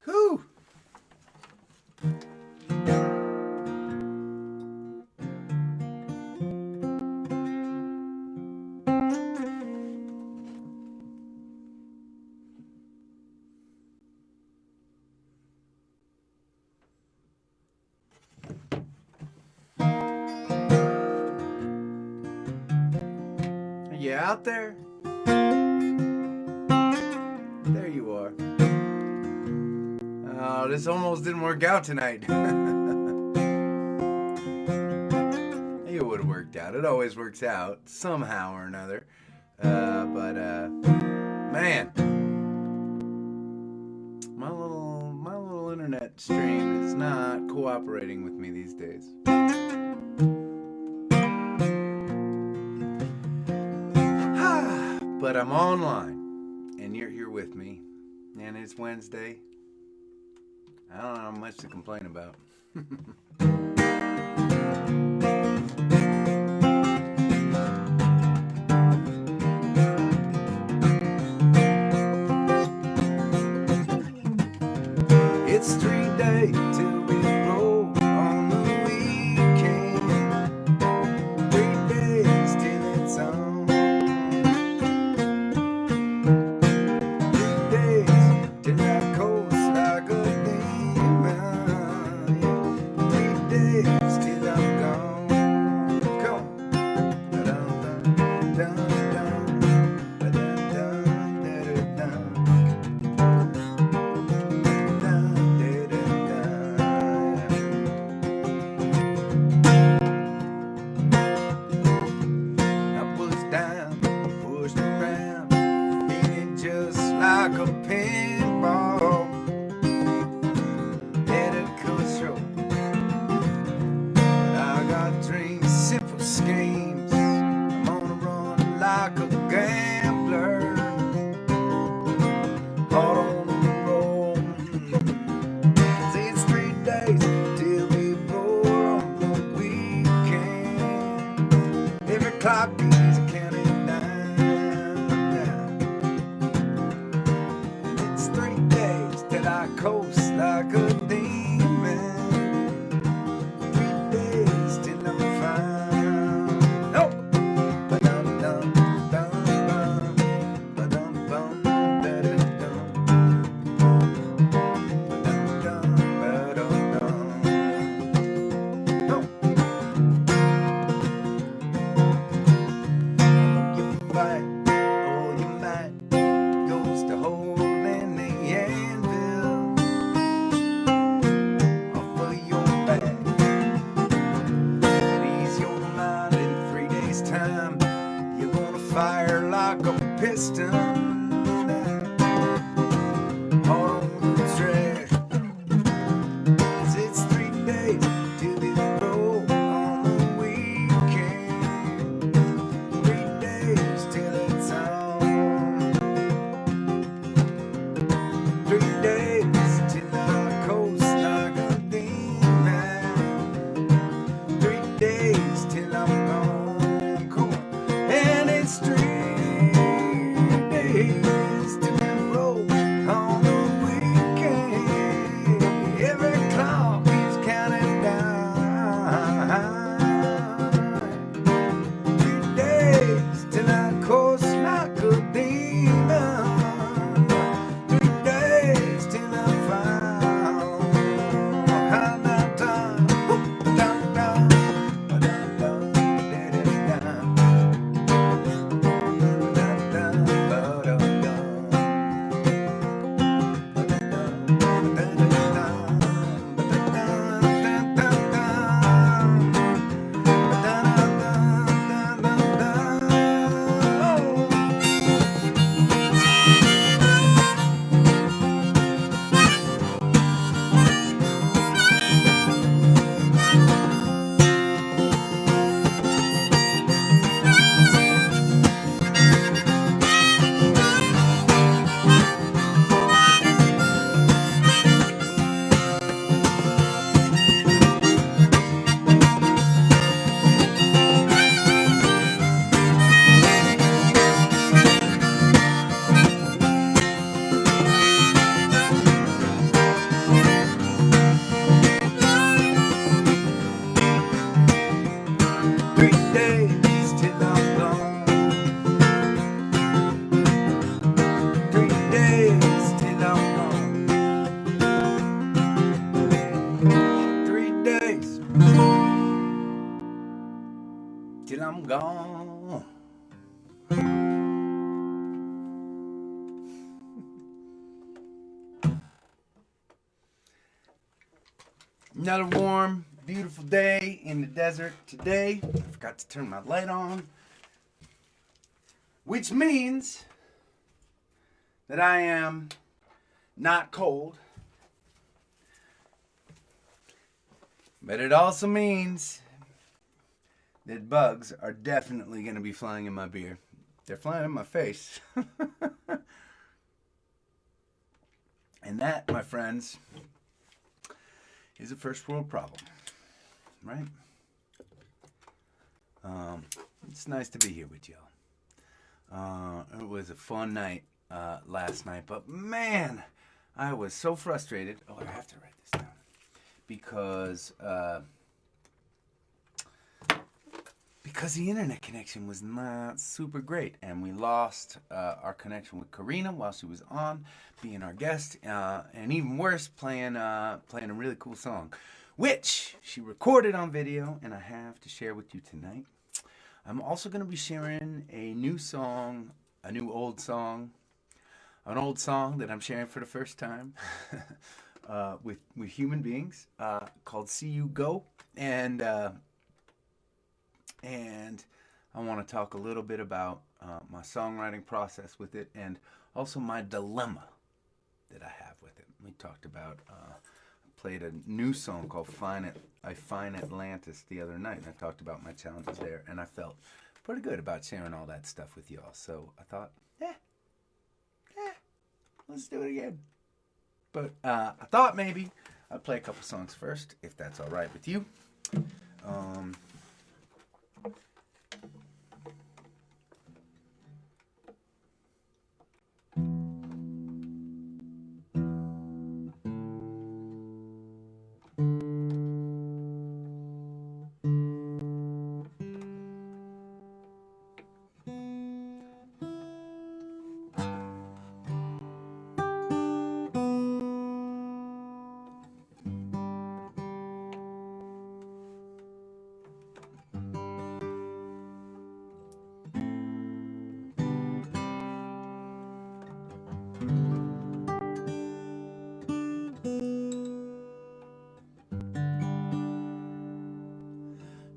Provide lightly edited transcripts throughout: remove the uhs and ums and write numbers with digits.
Whew. Are you out there? There you are. Oh, this almost didn't work out tonight. It would have worked out. It always works out somehow or another. But man, my little internet stream is not cooperating with me these days. But I'm online, and you're here with me, and it's Wednesday. I don't have much to complain about. It's 3 days till we roll on the weekend. 3 days till it's on. 3 days till I coast like a demon. 3 days till I'm gone. Come on. Dun-dun-dun-dun. Ba-dun-dun-dun-dun-dun. Like a pinball at a control. I got dreams, simple schemes. I'm on a run like a gambler, caught on the roll. See, it's 3 days till we roll on the weekend. Every clock is counting down. Till I coast like a demon. 3 days till I'm found. No! Ba-dum-dum-dum-dum. Ba-dum-bum-da-da-dum. Ba-dum-dum-ba-dum-dum. No! You fight all your might goes to holding the anvil. Another warm, beautiful day in the desert today. I forgot to turn my light on, which means that I am not cold. But it also means that bugs are definitely going to be flying in my beer. They're flying in my face. And that, my friends, is a first world problem, right? It's nice to be here with y'all. It was a fun night last night, but man, I was so frustrated. Oh, I have to write this down. Because the internet connection was not super great, and we lost our connection with Corinna while she was on, being our guest, and even worse, playing a really cool song, which she recorded on video, and I have to share with you tonight. I'm also going to be sharing a new song, an old song that I'm sharing for the first time with human beings called "See You Go," and I want to talk a little bit about my songwriting process with it, and also my dilemma that I have with it. We talked about, played a new song called I Find Atlantis the other night, and I talked about my challenges there, and I felt pretty good about sharing all that stuff with y'all. So I thought, let's do it again. But I thought maybe I'd play a couple songs first, if that's all right with you.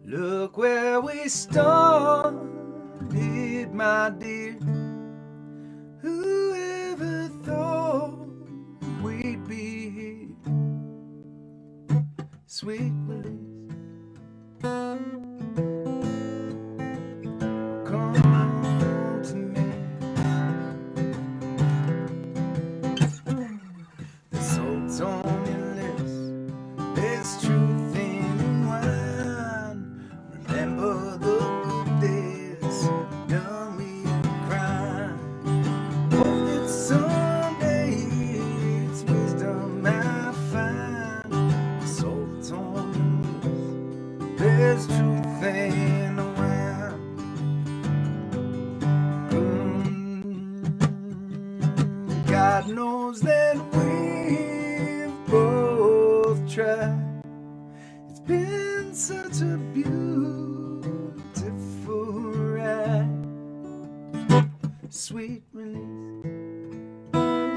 Look where we started, my dear. Whoever thought we'd be here? Sweet release. Come on to me. The salt's on your lips. There's truth in your wine. Remember the good days, young we cry. Oh, it's someday, it's wisdom I find. The salt's on your lips. There's truth in the wine. God knows that we've both tried. It's been such a beautiful ride. Sweet release. Come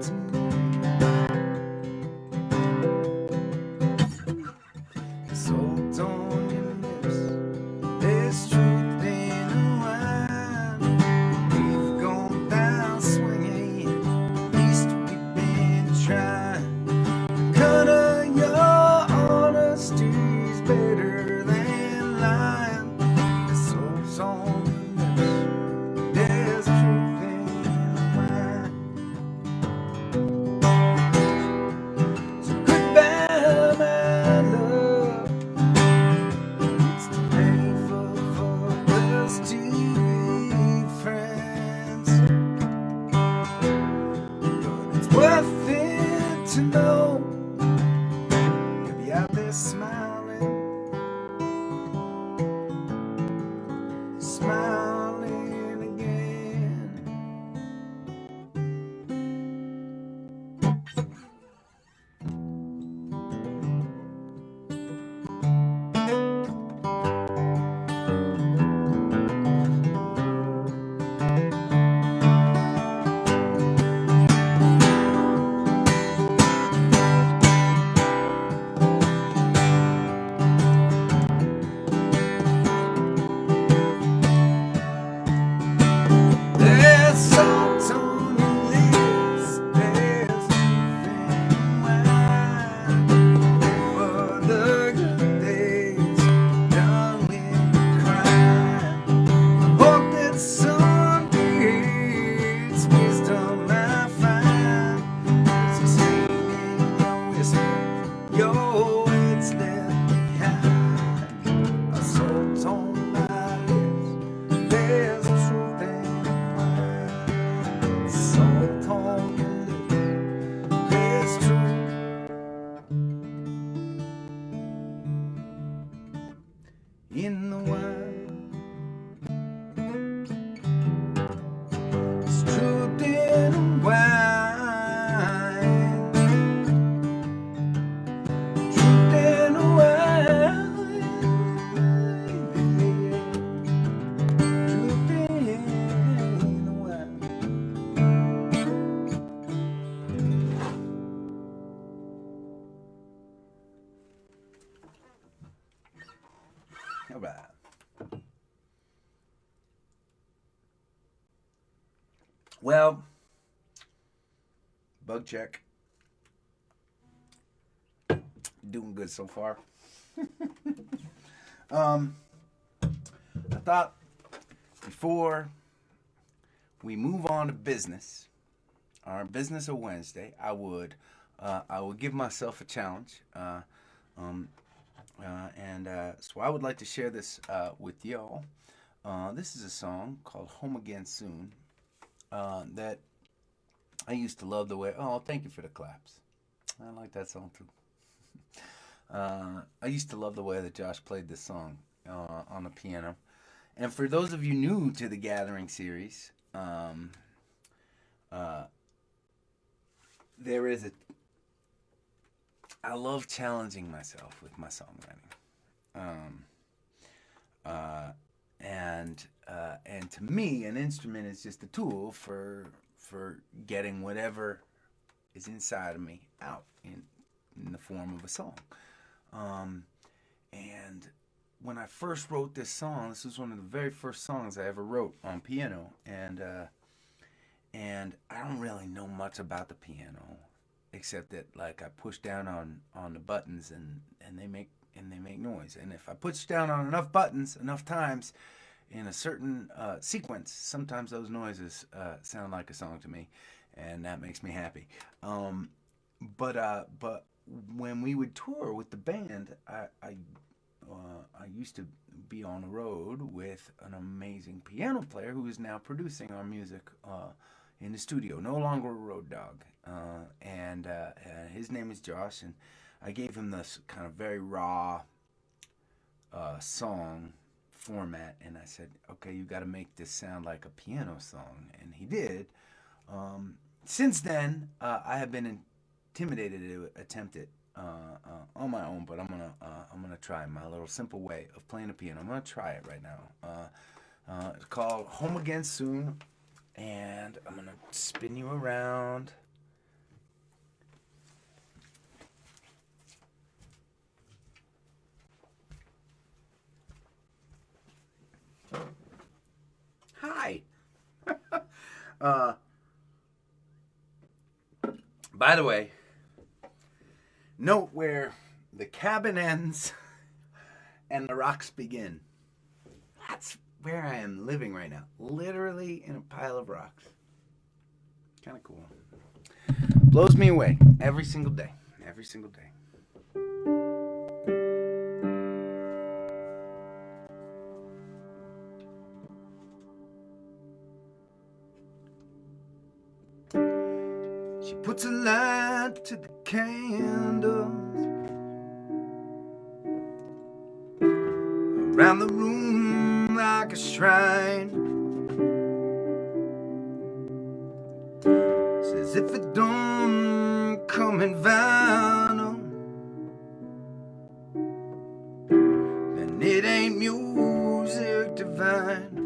to me. Salt on your lips. There's truth in the wine. We've gone down swinging. East we've been trying. Cut of your honesty's better than lying. The soul's on Well, bug check. Doing good so far. I thought before we move on to business, our business of Wednesday, I would give myself a challenge, so I would like to share this with y'all. This is a song called "Home Again Soon" that I used to love the way. Oh, thank you for the claps. I like that song too. I used to love the way that Josh played this song on the piano. And for those of you new to the Gathering series, there is a. I love challenging myself with my songwriting, and to me, an instrument is just a tool for getting whatever is inside of me out in the form of a song. And when I first wrote this song, this was one of the very first songs I ever wrote on piano, and I don't really know much about the piano, except that like I push down on the buttons and they make noise, and if I push down on enough buttons enough times in a certain sequence, sometimes those noises sound like a song to me, and that makes me happy. But when we would tour with the band, I used to be on the road with an amazing piano player who is now producing our music in the studio. No longer a road dog, and his name is Josh. And I gave him this kind of very raw song format, and I said, "Okay, you got to make this sound like a piano song," and he did. Since then, I have been intimidated to attempt it on my own, but I'm gonna try my little simple way of playing the piano. I'm gonna try it right now. It's called "Home Again Soon," and I'm gonna spin you around. Hi. By the way, note where the cabin ends and the rocks begin. That's where I am living right now. Literally in a pile of rocks. Kind of cool. Blows me away every single day. Every single day. She puts a light to the candles around the room like a shrine. Says if it don't come in vinyl, then it ain't music divine.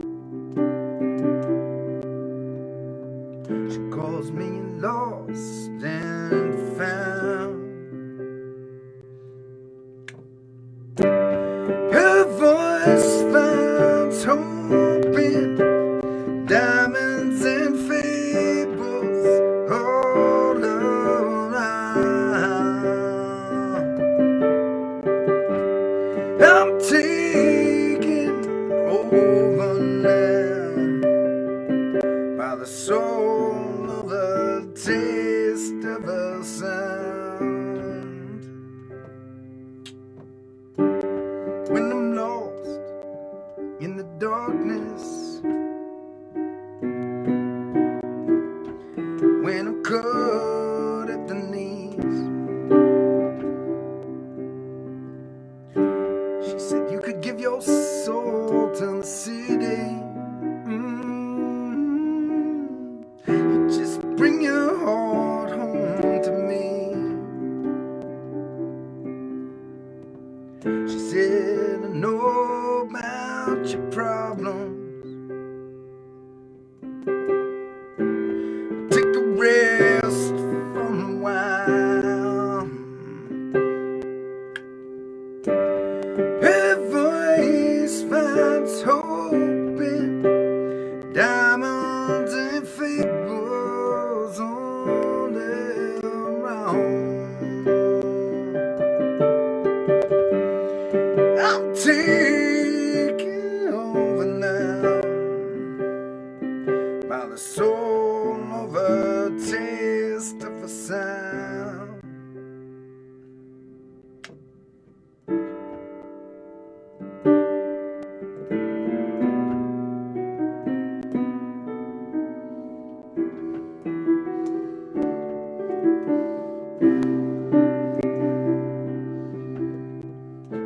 She calls me lost and found. Her voice finds hope in diamonds and fables all around. I'm taken over now by the soul of a taste of a sound. When I'm lost in the darkness, when I'm cut at the knees, she said you could give your soul to the city. You just bring your heart home to me. She said, I know about your problems. Take a rest from a while. Her voice finds hope in diamonds and fables the soul of a taste of a sound.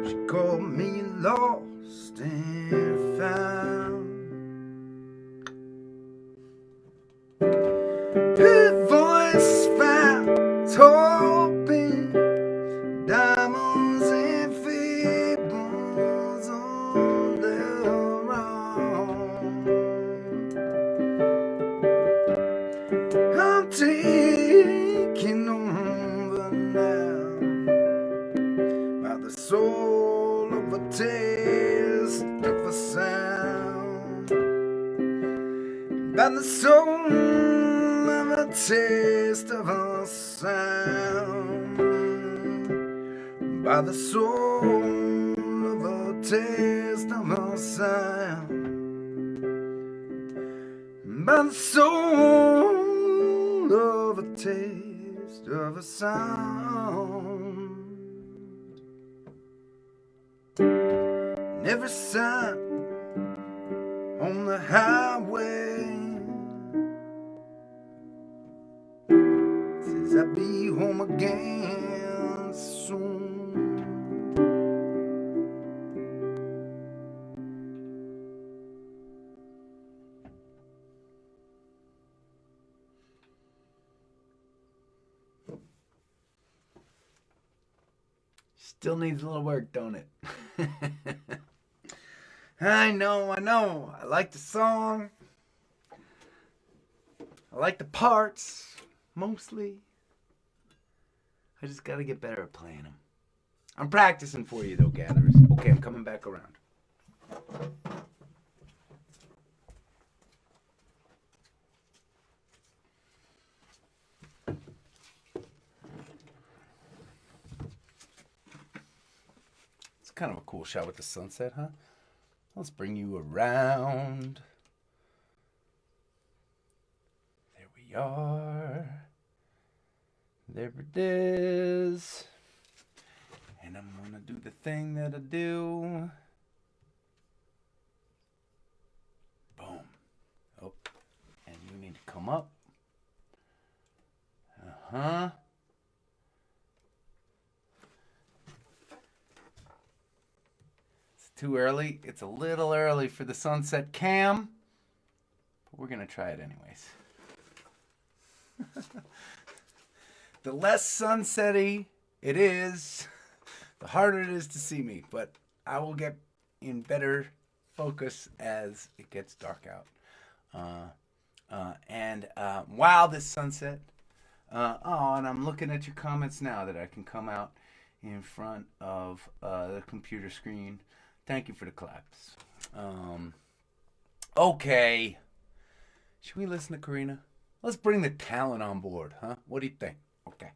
She called me lost and found. Her voice found hoping, diamonds and fables on their own. I'm taking over now by the soul of a taste of a sound, by the soul of a taste of a sound, by the soul of a taste of a sound, by the soul of a taste of a sound. And every sign on the highway says I'll be home again soon. Still needs a little work, don't it? I know. I like the song. I like the parts, mostly. I just gotta get better at playing them. I'm practicing for you, though, gatherers. Okay, I'm coming back around. It's kind of a cool shot with the sunset, huh? Let's bring you around. There we are. There it is. And I'm gonna do the thing that I do. Boom. Oh, and you need to come up. Uh-huh. It's too early. It's a little early for the sunset cam. But we're gonna try it anyways. The less sunsetty it is, the harder it is to see me. But I will get in better focus as it gets dark out. Wow, this sunset. And I'm looking at your comments now that I can come out in front of the computer screen. Thank you for the claps. Okay. Should we listen to Corinna? Let's bring the talent on board, huh? What do you think? Okay.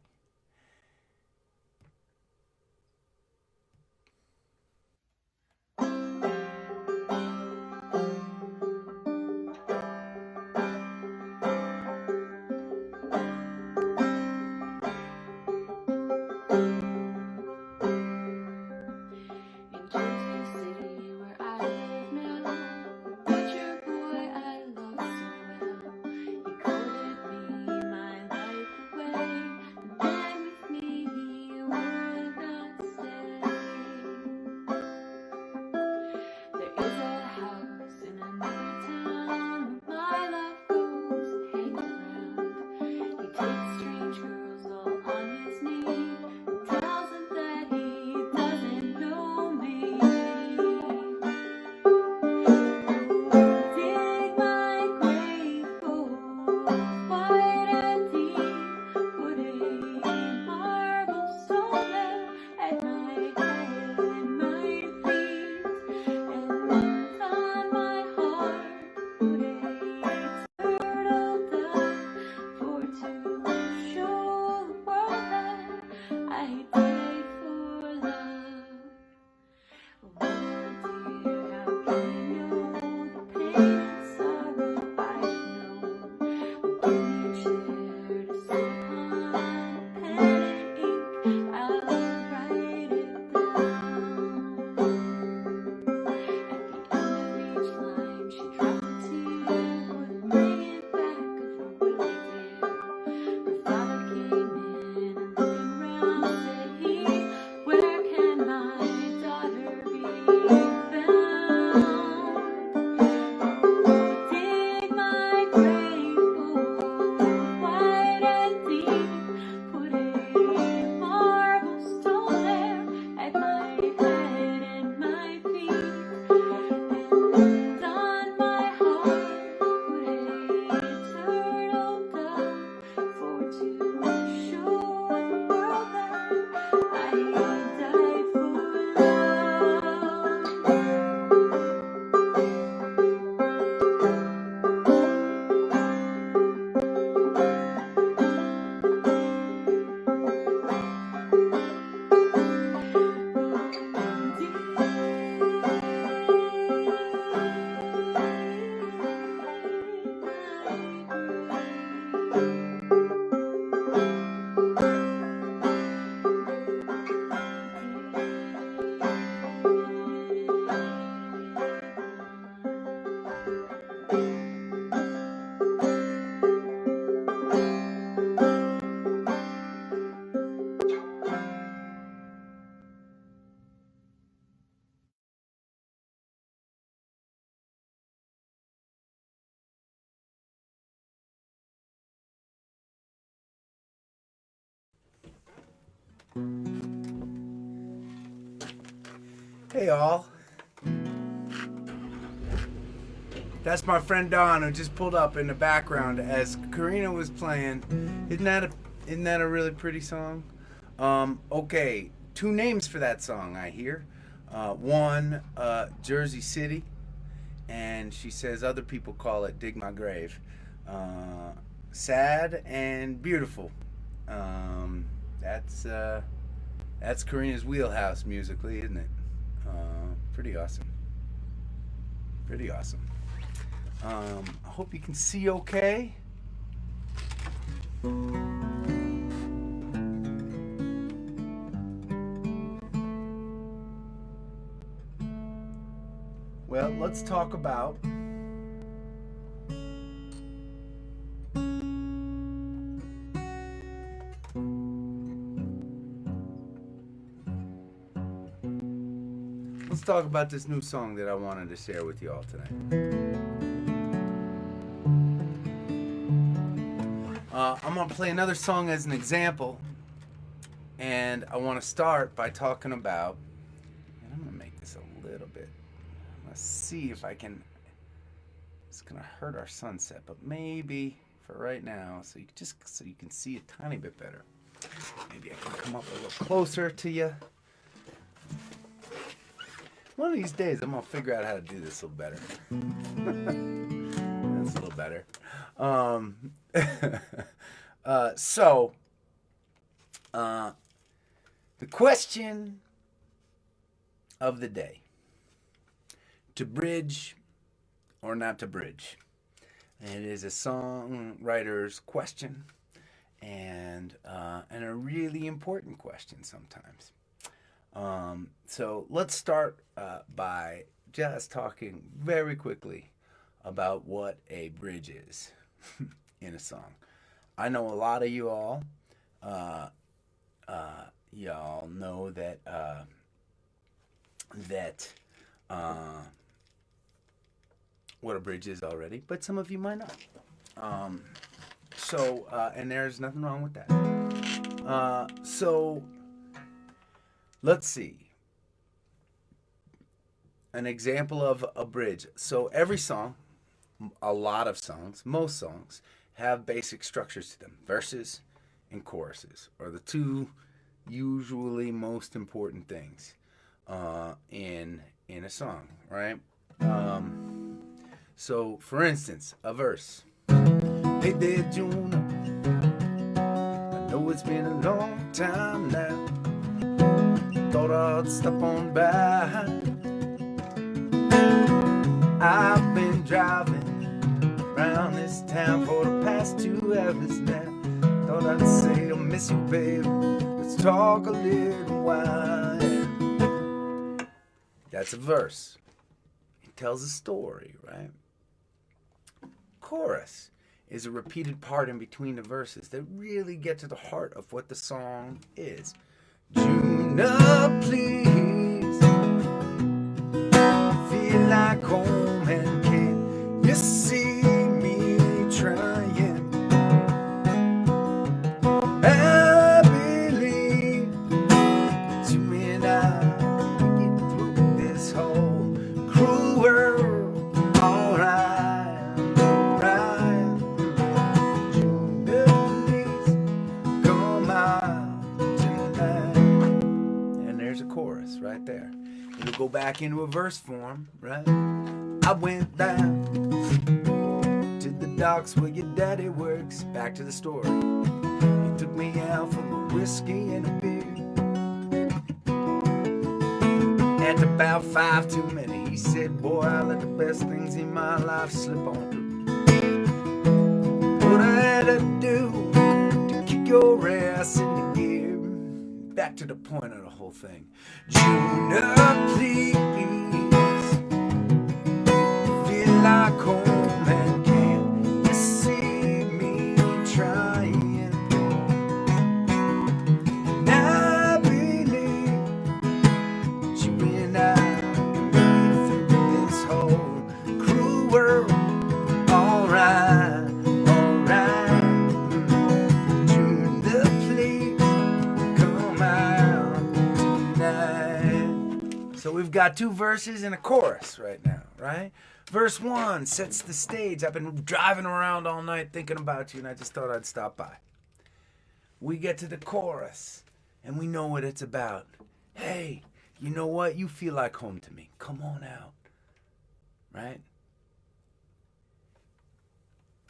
Hey all. That's my friend Don who just pulled up in the background as Corinna was playing. Isn't that a really pretty song? Okay, two names for that song I hear. One, Jersey City, and she says other people call it Dig My Grave. Sad and beautiful. That's Corinna's wheelhouse musically, isn't it? Pretty awesome. Pretty awesome. I hope you can see okay. Well, let's talk about this new song that I wanted to share with you all tonight. I'm going to play another song as an example, and I want to start by talking about, and I'm going to make this a little bit, let's see if I can, it's going to hurt our sunset, but maybe for right now, so you can see a tiny bit better. Maybe I can come up a little closer to you. One of these days, I'm going to figure out how to do this a little better. That's a little better. The question of the day: to bridge or not to bridge? It is a songwriter's question, and a really important question sometimes. So let's start by just talking very quickly about what a bridge is in a song. I know a lot of you all, y'all know that what a bridge is already, but some of you might not. And there's nothing wrong with that. So let's see. An example of a bridge. So every song, a lot of songs, most songs, have basic structures to them. Verses and choruses are the two usually most important things in a song, right? So, for instance, a verse. Hey there, June. I know it's been a long time now. Thought I'd stop on by. I've been driving around this town for the past 2 hours now. Thought I'd say I miss you, babe. Let's talk a little while. That's a verse. It tells a story, right? Chorus is a repeated part in between the verses that really get to the heart of what the song is. Juna, please, feel like home, and can you see me trying? I believe that you and I can get through this whole cruel world. Alright, alright. Juna, please, come out tonight. And there's a chorus right there. It'll go back into a verse form, right? I went down to the docks where your daddy works. Back to the story. He took me out for a whiskey and a beer. At about 5 too many, he said, boy, I let the best things in my life slip on through. What I had to do to kick your ass into gear. Back to the point of the whole thing. Juna, please, feel like home, and can you see me trying? And I believe that you and I can make it through this whole cruel world. Alright, alright. Juna, please, come out. got 2 verses and a chorus right now, right? Verse 1 sets the stage. I've been driving around all night thinking about you, and I just thought I'd stop by. We get to the chorus, and we know what it's about. Hey, you know what? You feel like home to me. Come on out, right?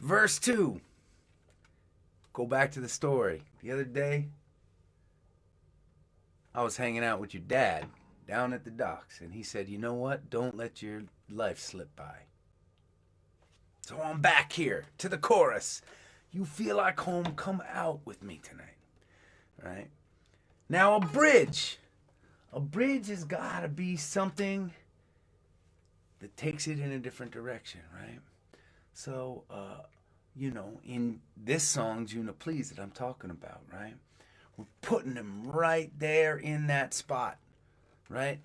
Verse 2. Go back to the story. The other day, I was hanging out with your dad down at the docks, and he said, you know what? Don't let your life slip by. So I'm back here to the chorus. You feel like home, come out with me tonight. Right? Now a bridge. A bridge has got to be something that takes it in a different direction, right? So, in this song, Juna Please, that I'm talking about, right? We're putting him right there in that spot, right?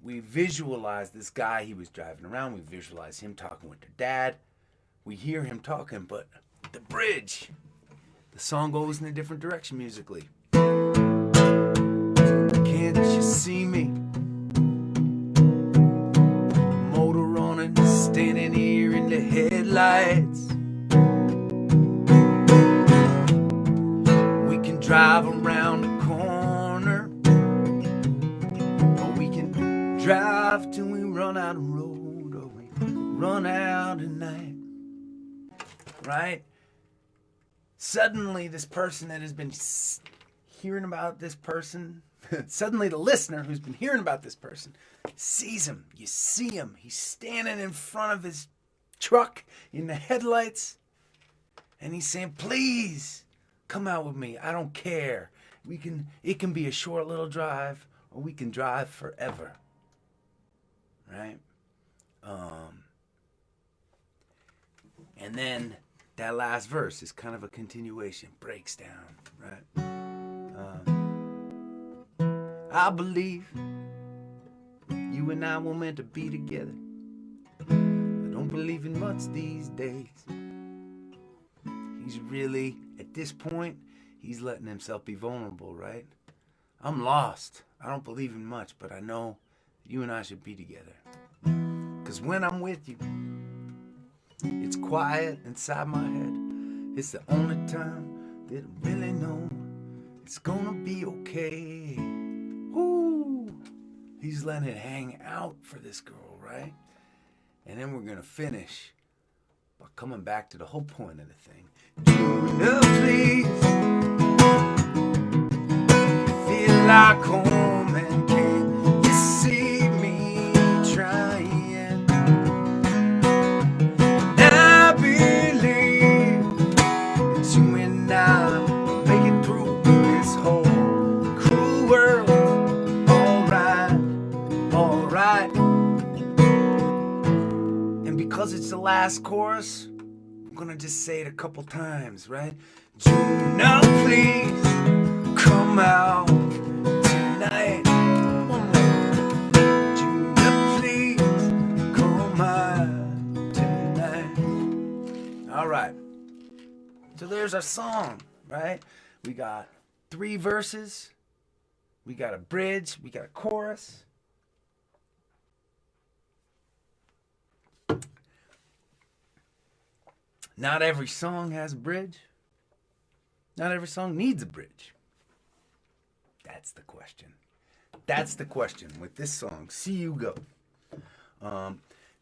We visualize this guy he was driving around. We visualize him talking with their dad. We hear him talking, but the bridge, the song goes in a different direction musically. Can't you see me? Motor running, standing here in the headlights. We can drive around the corner, or we can drive till we run out of road, or we run out of night. Right? Suddenly, this person that has been hearing about this person, suddenly the listener who's been hearing about this person sees him. You see him. He's standing in front of his truck in the headlights, and he's saying, please, come out with me. I don't care. It can be a short little drive, or we can drive forever. Right? And then that last verse is kind of a continuation, breaks down, right? I believe you and I were meant to be together. I don't believe in much these days. He's really, at this point, he's letting himself be vulnerable, right? I'm lost. I don't believe in much, but I know you and I should be together. Because when I'm with you, it's quiet inside my head. It's the only time that I really know it's gonna be okay. Ooh, he's letting it hang out for this girl, right? And then we're gonna finish by coming back to the whole point of the thing. Juna, please, feel like home, and can you see me trying? I believe that you and I make it through this whole cruel world. All right. And because it's the last chorus, I'm gonna just say it a couple times, right? Juna, please, come out tonight. One more. Juna, please, come out tonight. All right. So there's our song, right? We got 3 verses. We got a bridge. We got a chorus. Not every song has a bridge. Not every song needs a bridge. That's the question. That's the question with this song. See You Go.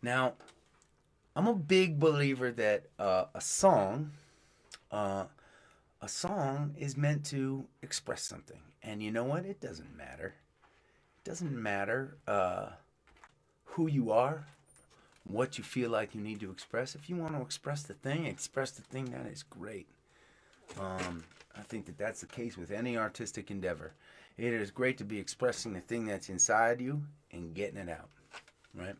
Now, I'm a big believer that a song is meant to express something. And you know what? It doesn't matter. It doesn't matter who you are, what you feel like you need to express. If you want to express the thing, that is great. I think that that's the case with any artistic endeavor. It is great to be expressing the thing that's inside you and getting it out, right?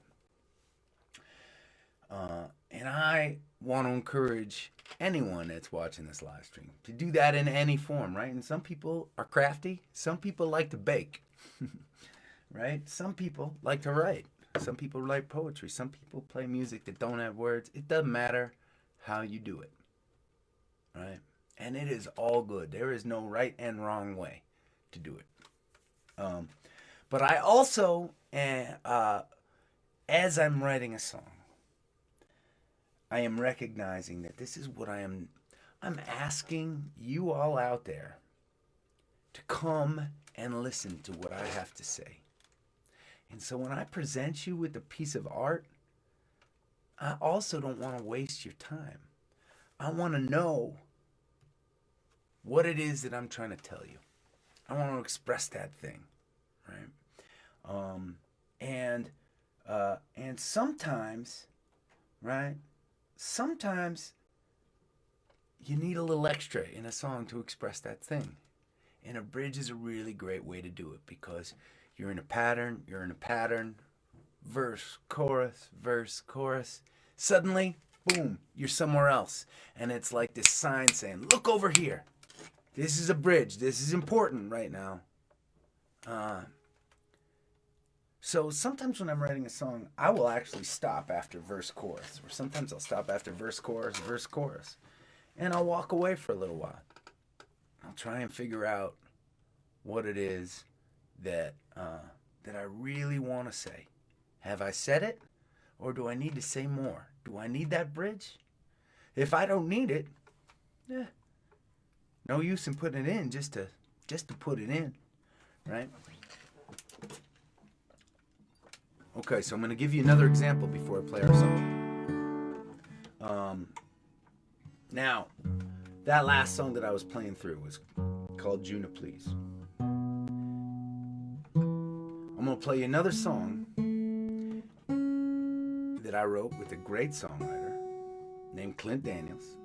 And I want to encourage anyone that's watching this live stream to do that in any form, right? And some people are crafty. Some people like to bake, right? Some people like to write. Some people write poetry. Some people play music that don't have words. It doesn't matter how you do it, right? And it is all good. There is no right and wrong way to do it. But I also, as I'm writing a song, I am recognizing that this is what I'm asking you all out there to come and listen to what I have to say. And so when I present you with a piece of art, I also don't want to waste your time. I want to know what it is that I'm trying to tell you. I want to express that thing, right? And sometimes, right? Sometimes you need a little extra in a song to express that thing. And a bridge is a really great way to do it because you're in a pattern, verse, chorus. Suddenly, boom, you're somewhere else. And it's like this sign saying, look over here. This is a bridge. This is important right now. So sometimes when I'm writing a song, I will actually stop after verse, chorus. Or sometimes I'll stop after verse, chorus. And I'll walk away for a little while. I'll try and figure out what it is that I really want to say. Have I said it? Or do I need to say more? Do I need that bridge? If I don't need it, no use in putting it in just to put it in, right? Okay, so I'm going to give you another example before I play our song. Now, that last song that I was playing through was called Juna Please. I'm going to play you another song that I wrote with a great songwriter named Clint Daniels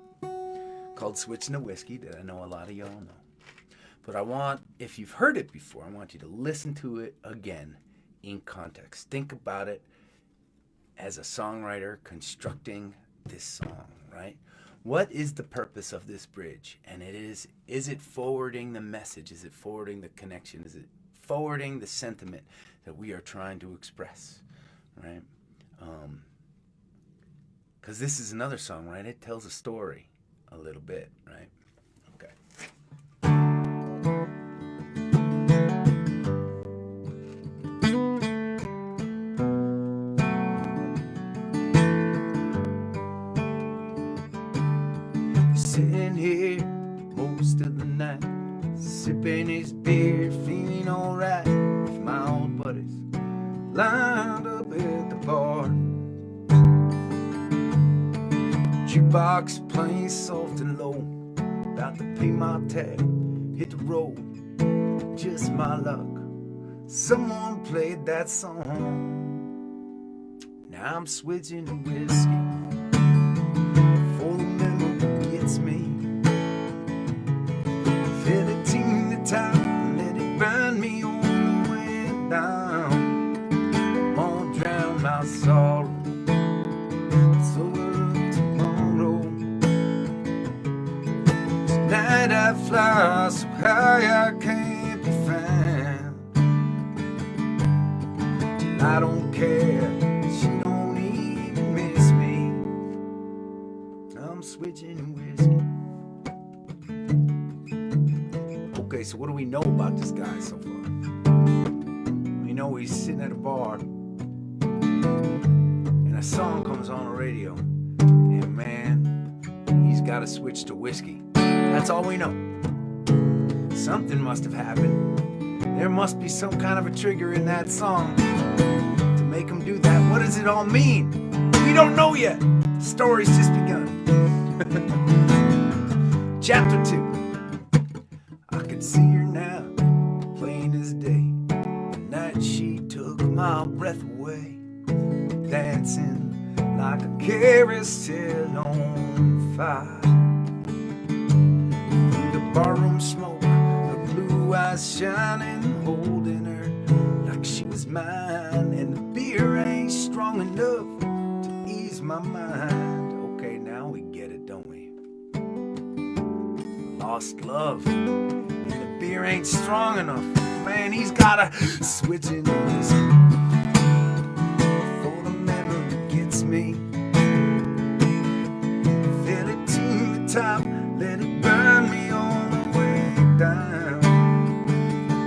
called Switching to Whiskey that I know a lot of y'all know. But I want, if you've heard it before, I want you to listen to it again in context. Think about it as a songwriter constructing this song, right? What is the purpose of this bridge? And is it forwarding the message? Is it forwarding the connection? Is it forwarding the sentiment that we are trying to express, right? Because this is another song, right? It tells a story a little bit, right? Okay. Sitting here most of the night, sipping his beer, feeling alright with my old buddies lined up at the bar. Jukebox playing soft and low, about to pay my tab, hit the road, just my luck. Someone played that song. Now I'm switching to whiskey before the memory gets me. Fill it to the top, let it burn me all the way down. Won't drown my sorrow. So tonight I fly so high I can't be found. I don't care, she don't even miss me. I'm switching to whiskey. Okay, so what do we know about this guy so far? We know he's sitting at a bar and a song comes on the radio, and man, he's got to switch to whiskey. That's all we know. Something must have happened. There must be some kind of a trigger in that song to make him do that. What does it all mean? We don't know yet. The story's just begun. Chapter 2. I could see her now, plain as day. The night she took my breath away, dancing like a carousel on fire. Barroom smoke, her blue eyes shining, holding her like she was mine. And the beer ain't strong enough to ease my mind. Okay, now we get it, don't we? Lost love, and the beer ain't strong enough. Man, he's gotta switch into whiskey before the memory gets me. Fill it to the top, let it burn me on down.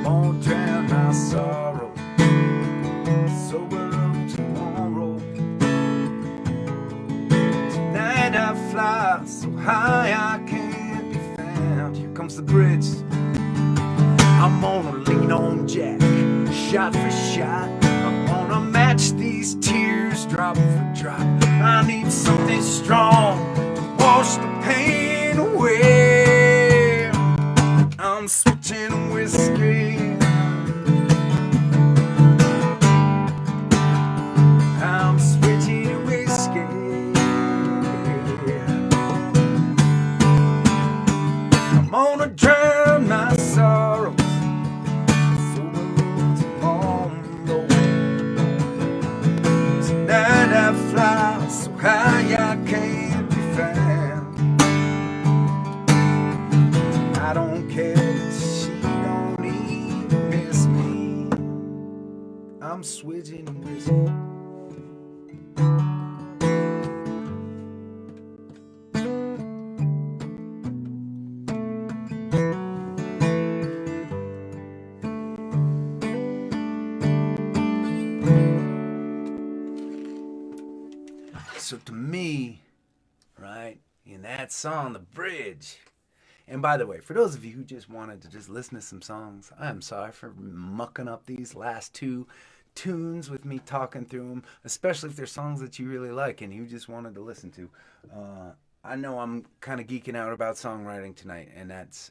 Won't drown my sorrow. fly so high I can't be found. Here comes the bridge. I'm gonna lean on Jack, shot for shot. I'm gonna match these tears drop for drop. I need something strong to wash the pain away. I'm switching whiskey. I'm switching whiskey. I'm gonna drown my sorrows so tomorrow. Tonight I fly so high I can't be found. I don't care that she don't even miss me. I'm switching whiskey. So to me, right, in that song, the bridge, and by the way, for those of you who just wanted to just listen to some songs, I'm sorry for mucking up these last two tunes with me talking through them, especially if they're songs that you really like and you just wanted to listen to. I know I'm kind of geeking out about songwriting tonight, and that's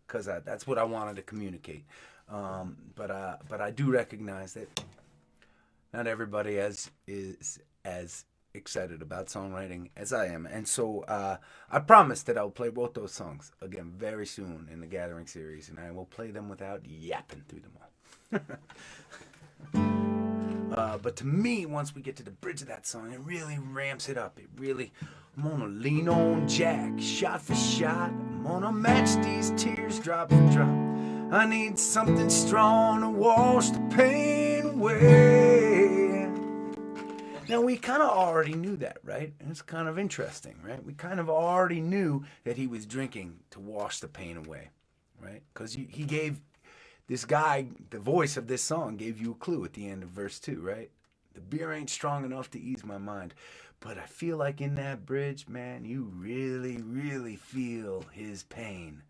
because that's what I wanted to communicate. But I do recognize that not everybody is as excited about songwriting as I am, and so I promise that I'll play both those songs again very soon in the Gathering series, and I will play them without yapping through them all. But to me, once we get to the bridge of that song, it really ramps it up. I'm gonna lean on Jack, shot for shot. I'm gonna match these tears drop for drop. I need something strong to wash the pain away. Now, we kind of already knew that, right? It's kind of interesting, right? We kind of already knew that he was drinking to wash the pain away, right? Because he gave this guy, the voice of this song, gave you a clue at the end of verse 2, right? The beer ain't strong enough to ease my mind. But I feel like in that bridge, man, you really, really feel his pain.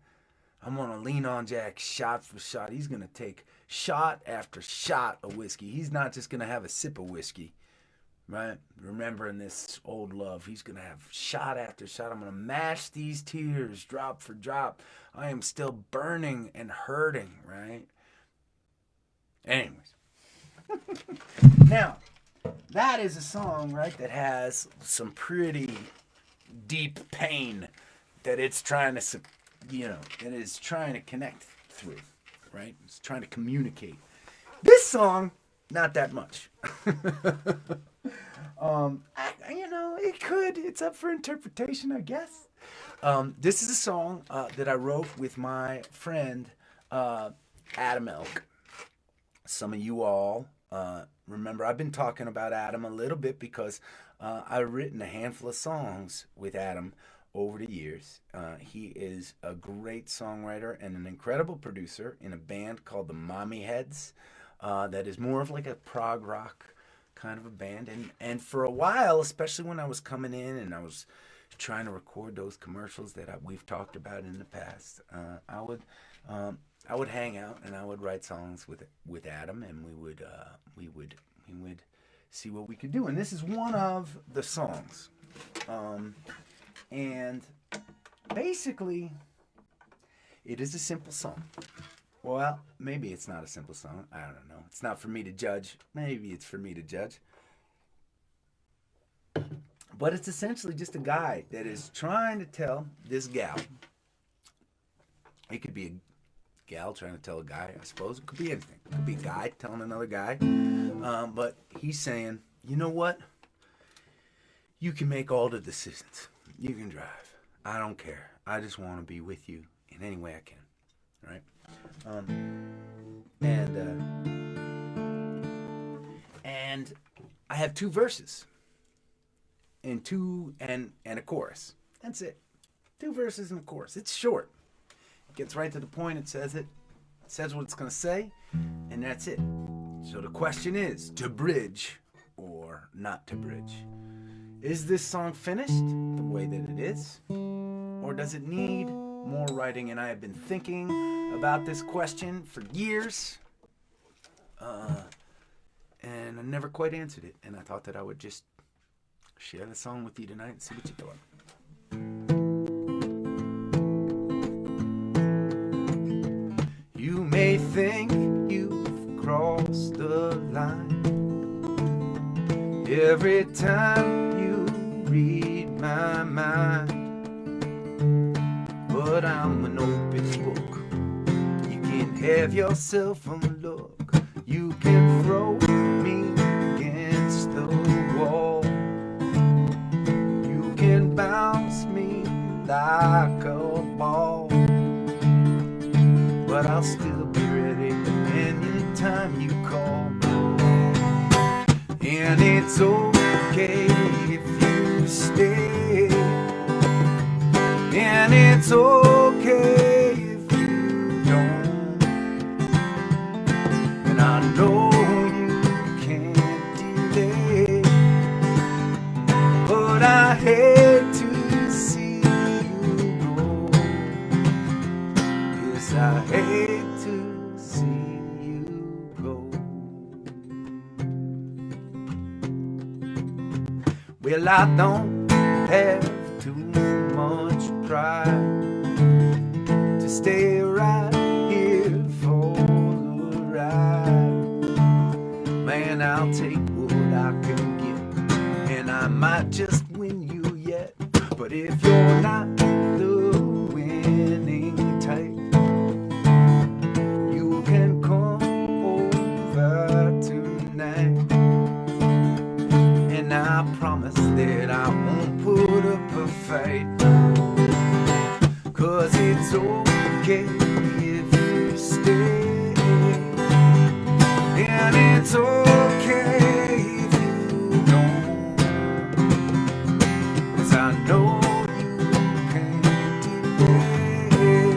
I'm going to lean on Jack shot for shot. He's going to take shot after shot of whiskey. He's not just going to have a sip of whiskey. Right? Remembering this old love. He's going to have shot after shot. I'm going to mash these tears drop for drop. I am still burning and hurting, right? Anyways. Now, that is a song, right, that has some pretty deep pain that it's trying to, that it's trying to connect through, right? It's trying to communicate. This song, not that much. It could. It's up for interpretation, I guess. This is a song that I wrote with my friend Adam Elk. Some of you all remember I've been talking about Adam a little bit because I've written a handful of songs with Adam over the years. He is a great songwriter and an incredible producer in a band called the Mommy Heads that is more of like a prog rock kind of a band, and for a while, especially when I was coming in and I was trying to record those commercials that we've talked about in the past, I would hang out and I would write songs with Adam, and we would see what we could do. And this is one of the songs, and basically, it is a simple song. Well, maybe it's not a simple song. I don't know. It's not for me to judge. Maybe it's for me to judge. But it's essentially just a guy that is trying to tell this gal. It could be a gal trying to tell a guy, I suppose. It could be anything. It could be a guy telling another guy. But he's saying, you know what? You can make all the decisions. You can drive. I don't care. I just want to be with you in any way I can. Right? And I have two verses and a chorus. That's it. Two verses and a chorus. It's short. It gets right to the point. It says what it's going to say, and that's it. So the question is, to bridge or not to bridge? Is this song finished the way that it is? Or does it need more writing? And I have been thinking about this question for years. And I never quite answered it. And I thought that I would just share the song with you tonight and see what you thought. You may think you've crossed the line every time you read my mind, but I'm an open book. You can have yourself a look. You can throw me against the wall. You can bounce me like a ball, but I'll still be ready anytime you call. And it's okay if you stay, and it's okay if you don't. And I know you can't delay, but I hate to see you go. Yes, I hate to see you go. Well, I don't have too much pride to stay right here for the ride. Man, I'll take what I can get, and I might just win you yet. But if you're not the winning type, you can come over tonight, and I promise that I won't put up a fight. 'Cause it's okay if you stay, and it's okay if you don't. 'Cause I know you can't delay,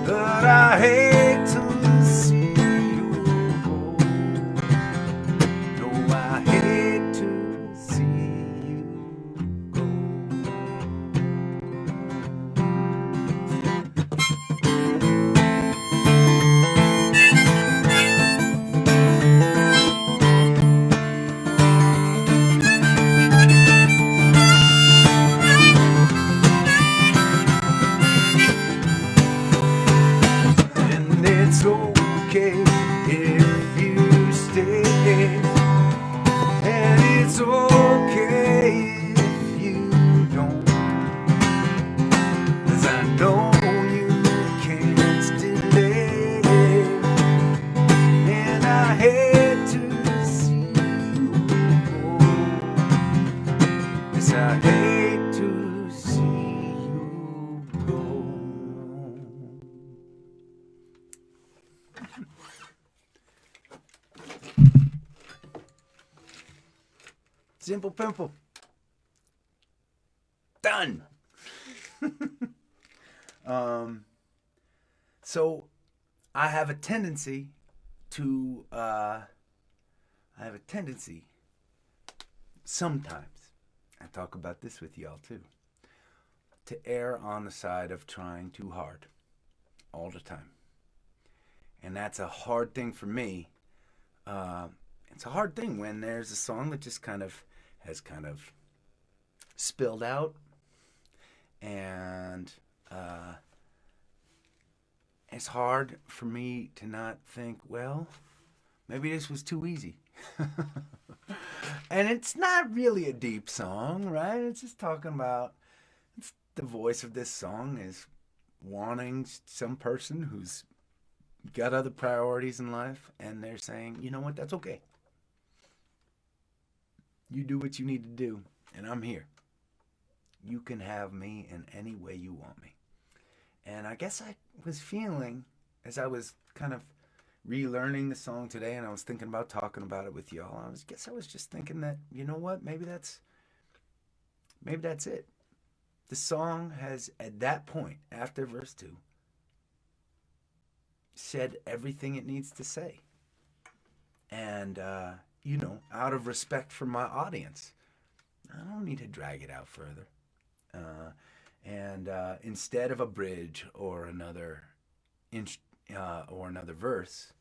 but I hate to see you go. No, I hate to see you go. And it's okay if you stay, and it's okay if you don't. 'Cause I know you can't delay, and I hate to see you go. Yes, I hate to see you go. Simple pimple. Done. So I have a tendency to sometimes, I talk about this with y'all too, to err on the side of trying too hard all the time. And that's a hard thing for me. It's a hard thing when there's a song that just has spilled out, and it's hard for me to not think, well, maybe this was too easy. And it's not really a deep song, right? It's just talking about, the voice of this song is wanting some person who's got other priorities in life, and they're saying, you know what, that's okay. You do what you need to do, and I'm here. You can have me in any way you want me. And I guess I was feeling, as I was kind of relearning the song today, and I was thinking about talking about it with y'all, I was just thinking that, you know what, maybe that's it. The song has, at that point, after verse 2, said everything it needs to say. And, out of respect for my audience, I don't need to drag it out further. And instead of a bridge or another verse,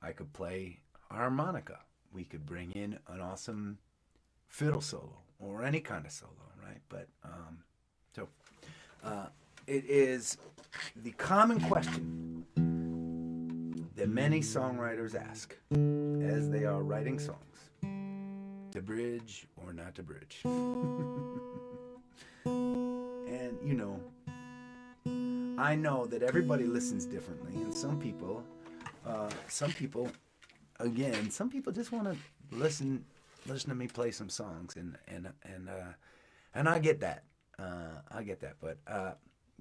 I could play harmonica. We could bring in an awesome fiddle solo or any kind of solo, right? But so it is the common question that many songwriters ask as they are writing songs: to bridge or not to bridge? And you know, I know that everybody listens differently, and some people, again, some people just want to listen to me play some songs, and I get that,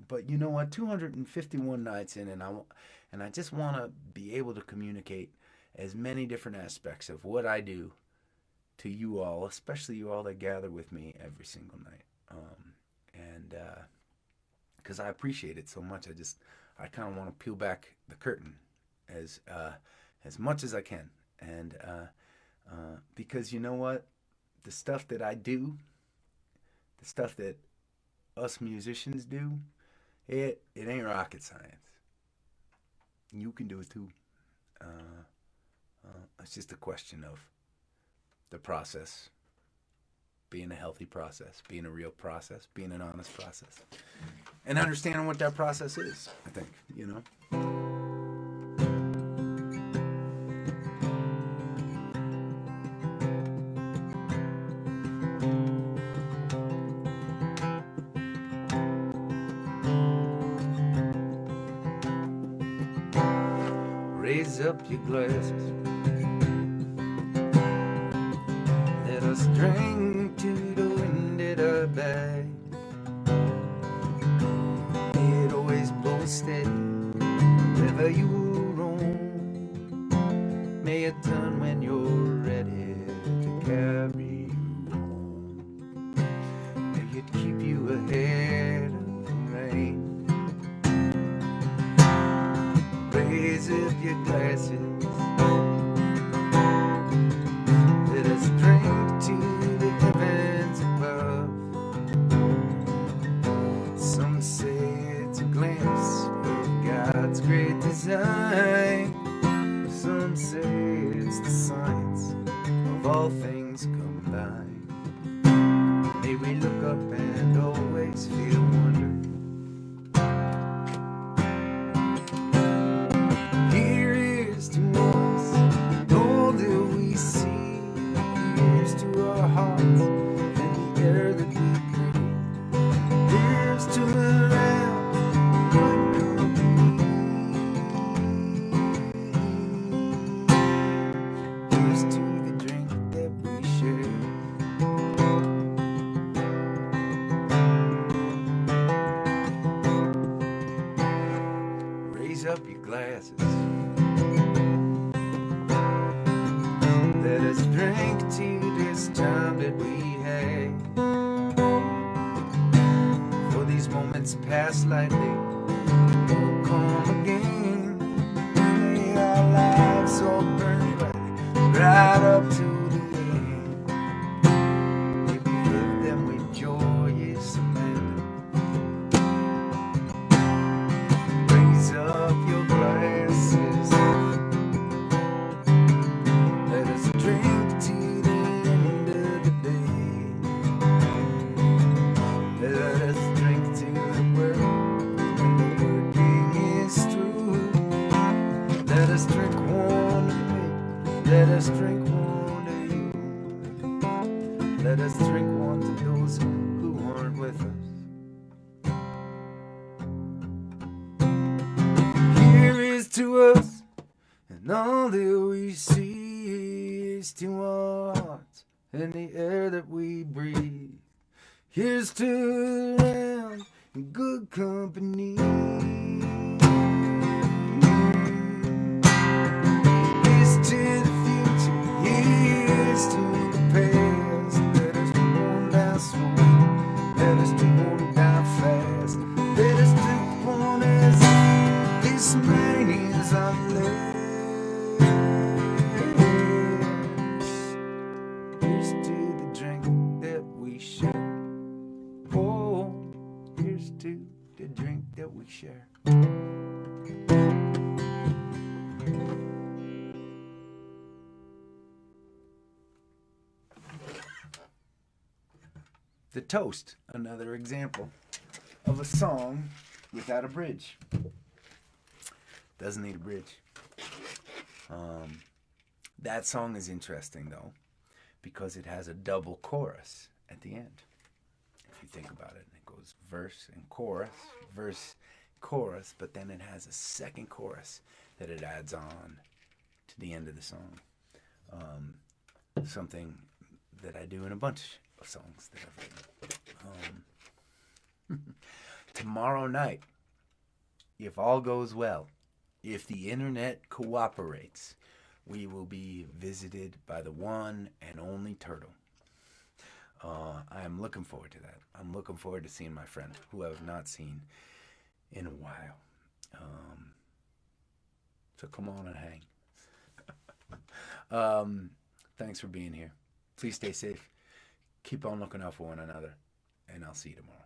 but you know what? 251 nights in, and I just want to be able to communicate as many different aspects of what I do to you all, especially you all that gather with me every single night. And because I appreciate it so much, I kind of want to peel back the curtain as much as I can, and because you know what, the stuff that I do, the stuff that us musicians do, it ain't rocket science. You can do it too. It's just a question of the process, being a healthy process, being a real process, being an honest process, and understanding what that process is, I think, you know. Raise up your glasses, let us drink to the wind at our back. It always blows steady wherever you roam. May it turn when you're ready to carry you home. May it keep you ahead of the rain. Raise up your glasses, let us drink to the heavens above. Some say it's a glimpse of God's great design. Some say it's the science of all things combined. May we look up and always feel wonder. Up your glasses, let us drink to this time that we had. For these moments pass lightly, won't come again. May our lives all burn brightly, right up to the end. May we live them with joy, yes, Amanda. Raise up your glasses, let us drink to the end of the day. Let us drink to the world when the working is through. Let us drink one to me, let us drink one to you. Let us drink one to those who aren't with us. To us, and all that we see is to our hearts, and the air that we breathe. Here's to the land and good company. Here's to the future, here's to the past. Let us drink one down slow, let us drink one down fast. Let us drink one as this man is our lips. Here's to the drink to the drink that we share. The Toast, another example of a song without a bridge. Doesn't need a bridge. That song is interesting though, because it has a double chorus at the end. If you think about it, it goes verse and chorus, verse, chorus, but then it has a second chorus that it adds on to the end of the song. Something that I do in a bunch of songs that I've written. Tomorrow night, if all goes well, if the internet cooperates, we will be visited by the one and only turtle. I am looking forward to that. I'm looking forward to seeing my friend, who I have not seen in a while. So come on and hang. Thanks for being here. Please stay safe. Keep on looking out for one another, and I'll see you tomorrow.